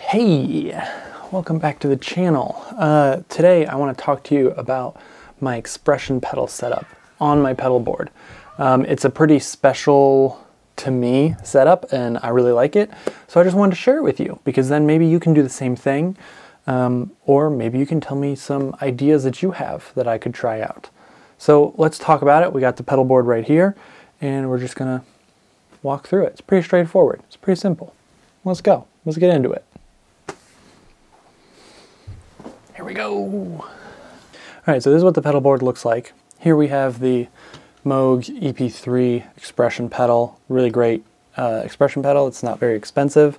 Hey, welcome back to the channel. Today I want to talk to you about my expression pedal setup on my pedal board. It's a pretty special to me setup and I really like it. So I just wanted to share it with you because then maybe you can do the same thing. Or maybe you can tell me some ideas that you have that I could try out. So let's talk about it. We got the pedal board right here and we're just gonna walk through it. It's pretty straightforward. It's pretty simple. Let's go. Let's get into it. Here we go. All right, so this is what the pedal board looks like. Here we have the Moog EP3 expression pedal, really great expression pedal. It's not very expensive.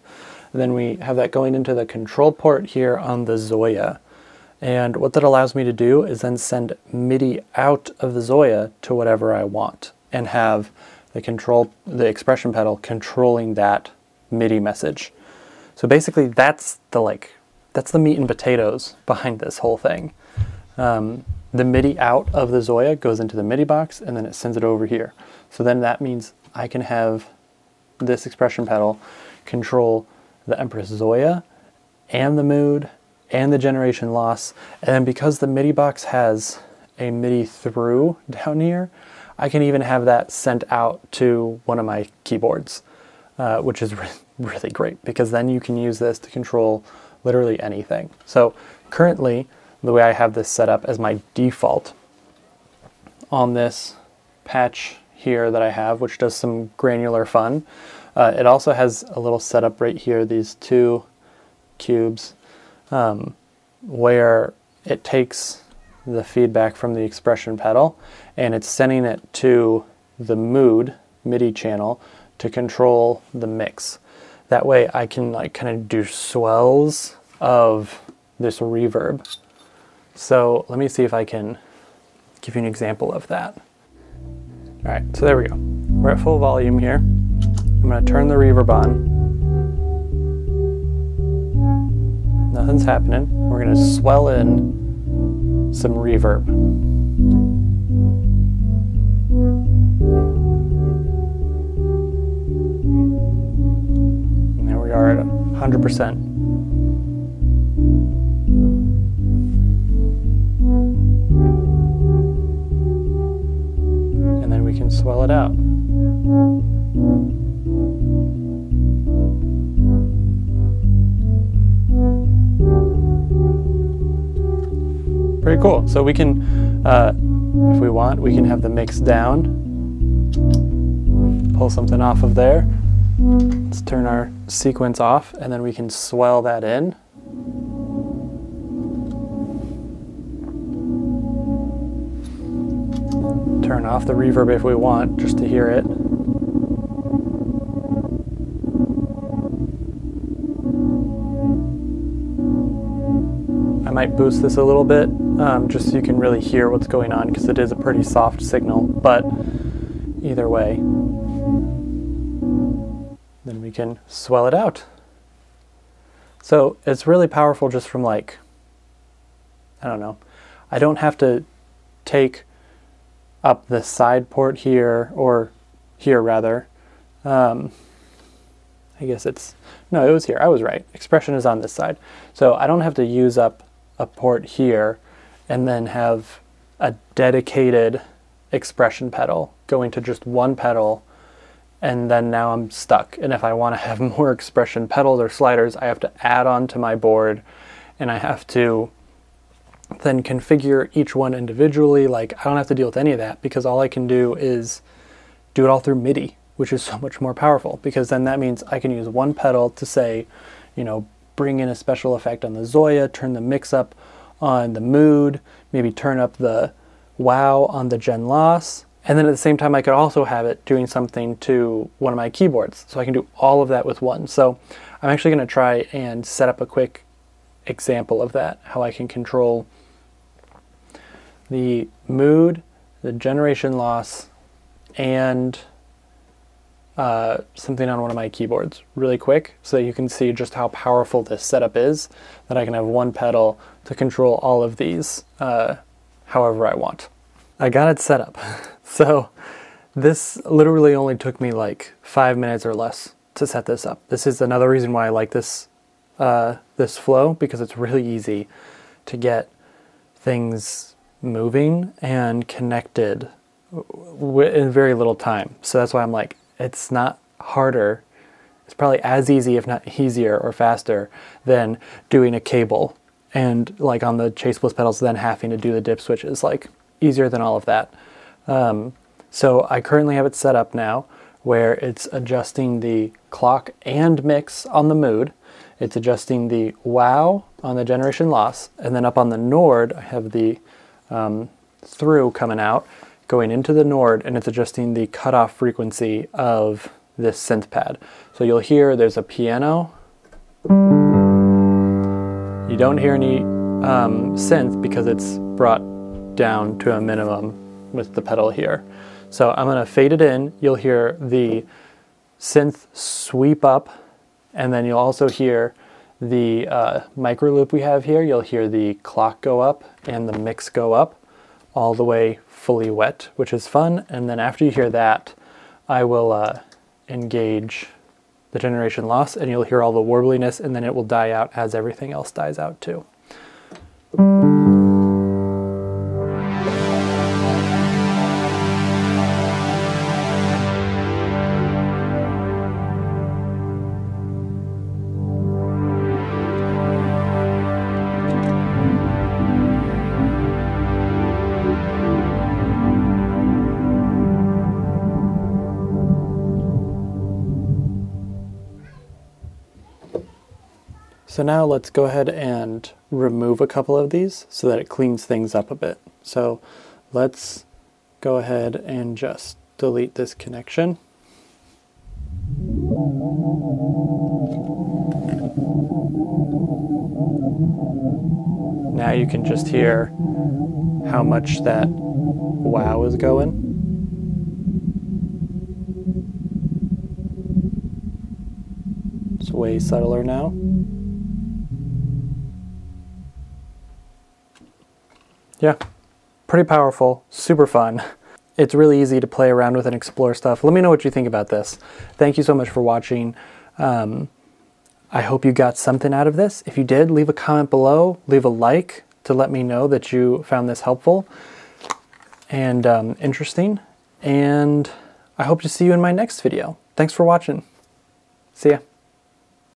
And then we have that going into the control port here on the Zoya. And what that allows me to do is then send MIDI out of the Zoya to whatever I want and have the expression pedal controlling that MIDI message. So basically that's the meat and potatoes behind this whole thing. The MIDI out of the Zoya goes into the MIDI box and then it sends it over here. So then that means I can have this expression pedal control the Empress Zoya and the mood and the generation loss. And then because the MIDI box has a MIDI through down here, I can even have that sent out to one of my keyboards, which is really great because then you can use this to control literally anything. So currently, the way I have this set up as my default on this patch here that I have, which does some granular fun, it also has a little setup right here, these two cubes, where it takes the feedback from the expression pedal and it's sending it to the mood MIDI channel to control the mix. That way I can kind of do swells of this reverb. So let me see if I can give you an example of that. All right, so there we go. We're at full volume here. I'm gonna turn the reverb on. Nothing's happening. We're gonna swell in some reverb. And there we are at 100%. And then we can swell it out. Pretty cool. So we can, if we want, we can have the mix down, pull something off of there. Let's turn our sequence off and then we can swell that in. Turn off the reverb if we want, just to hear it. I might boost this a little bit, just so you can really hear what's going on, because it is a pretty soft signal, but either way. Then we can swell it out. So it's really powerful just from I don't know, I don't have to take up the side port here, or here rather. I guess no, it was here, I was right. Expression is on this side. So I don't have to use up a port here and then have a dedicated expression pedal going to just one pedal, and then now I'm stuck. And if I want to have more expression pedals or sliders, I have to add on to my board and I have to then configure each one individually. I don't have to deal with any of that because all I can do is do it all through MIDI, which is so much more powerful, because then that means I can use one pedal to say, bring in a special effect on the Zoya, turn the mix up on the mood, maybe turn up the wow on the gen loss. And then at the same time, I could also have it doing something to one of my keyboards. So I can do all of that with one. So I'm actually going to try and set up a quick example of that, how I can control the mood, the generation loss, and something on one of my keyboards really quick, so that you can see just how powerful this setup is, that I can have one pedal to control all of these however I want. I got it set up. So this literally only took me 5 minutes or less to set this up. This is another reason why I like this this flow because it's really easy to get things moving and connected in very little time. So that's why I'm like, it's not harder. It's probably as easy, if not easier or faster, than doing a cable and like on the Chase Bliss pedals, then having to do the dip switches. Like, easier than all of that. So I currently have it set up now where it's adjusting the clock and mix on the mood. It's adjusting the wow on the generation loss, and then up on the Nord I have the through coming out, going into the Nord, and it's adjusting the cutoff frequency of this synth pad. So you'll hear there's a piano. You don't hear any synth because it's brought down to a minimum with the pedal here. So I'm going to fade it in. You'll hear the synth sweep up, and then you'll also hear the micro loop we have here. You'll hear the clock go up and the mix go up all the way fully wet, which is fun. And then after you hear that, I will engage the generation loss, and you'll hear all the warbliness, and then it will die out as everything else dies out too. So now let's go ahead and remove a couple of these so that it cleans things up a bit. So let's go ahead and just delete this connection. Now you can just hear how much that wow is going. It's way subtler now. Yeah, pretty powerful, super fun. It's really easy to play around with and explore stuff. Let me know what you think about this. Thank you so much for watching. I hope you got something out of this. If you did, leave a comment below, leave a like to let me know that you found this helpful and interesting. And I hope to see you in my next video. Thanks for watching. See ya.